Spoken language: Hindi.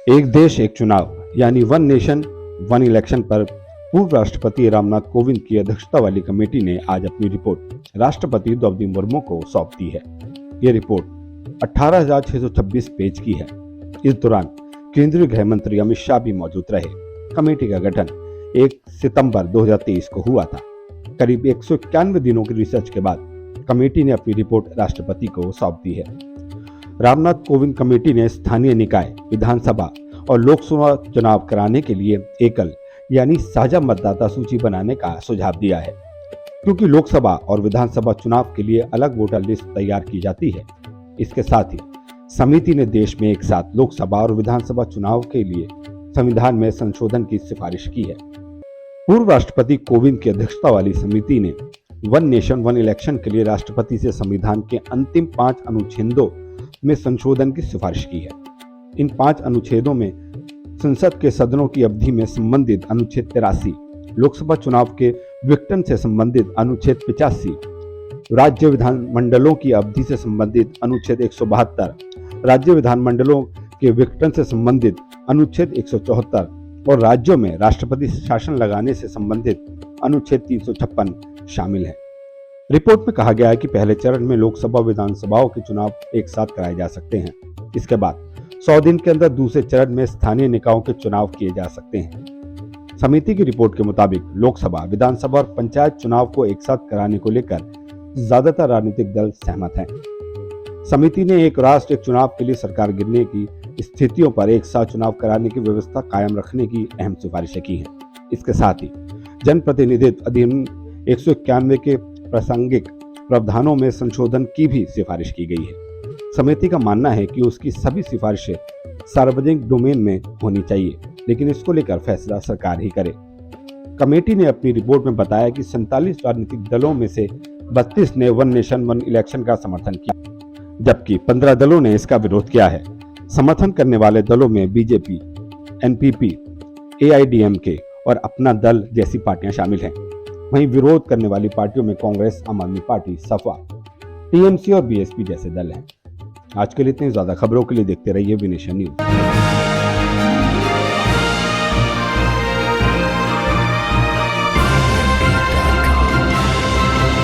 एक देश एक चुनाव यानी वन नेशन वन इलेक्शन पर पूर्व राष्ट्रपति रामनाथ कोविंद की अध्यक्षता वाली कमेटी ने आज अपनी रिपोर्ट राष्ट्रपति द्रौपदी मुर्मू को सौंप दी है। ये रिपोर्ट 18,626 पेज की है। इस दौरान केंद्रीय गृह मंत्री अमित शाह भी मौजूद रहे। कमेटी का गठन 1 सितंबर 2023 को हुआ था। करीब 191 दिनों की रिसर्च के बाद कमेटी ने अपनी रिपोर्ट राष्ट्रपति को सौंप दी है। रामनाथ कोविंद कमेटी ने स्थानीय निकाय, विधानसभा और लोकसभा चुनाव कराने के लिए एकल यानी साझा मतदाता सूची बनाने का सुझाव दिया है, क्योंकि लोकसभा और विधानसभा चुनाव के लिए अलग वोटर लिस्ट तैयार की जाती है। इसके साथ ही समिति ने देश में एक साथ लोकसभा और विधानसभा चुनाव के लिए संविधान में संशोधन की सिफारिश की है। पूर्व राष्ट्रपति कोविंद की अध्यक्षता वाली समिति ने वन नेशन वन इलेक्शन के लिए राष्ट्रपति से संविधान के अंतिम 5 अनुच्छेदों में संशोधन की सिफारिश की है। इन 5 अनुच्छेदों में संसद के सदनों की अवधि में संबंधित अनुच्छेद 83, लोकसभा चुनाव के विघटन से संबंधित अनुच्छेद 85, राज्य विधानमंडलों की अवधि से संबंधित अनुच्छेद 172, राज्य विधानमंडलों के विघटन से संबंधित अनुच्छेद 174 और राज्यों में राष्ट्रपति शासन लगाने से संबंधित अनुच्छेद 356 शामिल है। रिपोर्ट में कहा गया है कि पहले चरण में लोकसभा विधानसभाओं के चुनाव एक साथ कराए जा सकते हैं। इसके बाद 100 दिन के अंदर दूसरे चरण में स्थानीय निकायों के चुनाव किए जा सकते हैं। समिति की रिपोर्ट के मुताबिक लोकसभा, विधानसभा और पंचायत चुनाव को एक साथ कराने को लेकर ज्यादातर राजनीतिक दल सहमत हैं। समिति ने एक राष्ट्र एक चुनाव के लिए सरकार गिरने की स्थितियों पर एक साथ चुनाव कराने की व्यवस्था कायम रखने की अहम सिफारिशें की हैं। इसके साथ ही जनप्रतिनिधित्व अधिनियम 191 के प्रासंगिक प्रावधानों में संशोधन की भी सिफारिश की गई है। समिति का मानना है कि उसकी सभी सिफारिशें सार्वजनिक डोमेन में होनी चाहिए, लेकिन इसको लेकर फैसला सरकार ही करे। कमेटी ने अपनी रिपोर्ट में बताया कि 47 राजनीतिक दलों में से 32 ने वन नेशन वन इलेक्शन का समर्थन किया, जबकि 15 दलों ने इसका विरोध किया है। समर्थन करने वाले दलों में बीजेपी, एनपीपी, एआईडीएमके और अपना दल जैसी पार्टियां शामिल हैं। वहीं विरोध करने वाली पार्टियों में कांग्रेस, आम आदमी पार्टी, सपा, टीएमसी और बीएसपी जैसे दल हैं। आज के लिए इतनी ज्यादा खबरों के लिए देखते रहिए वी नेशन न्यूज।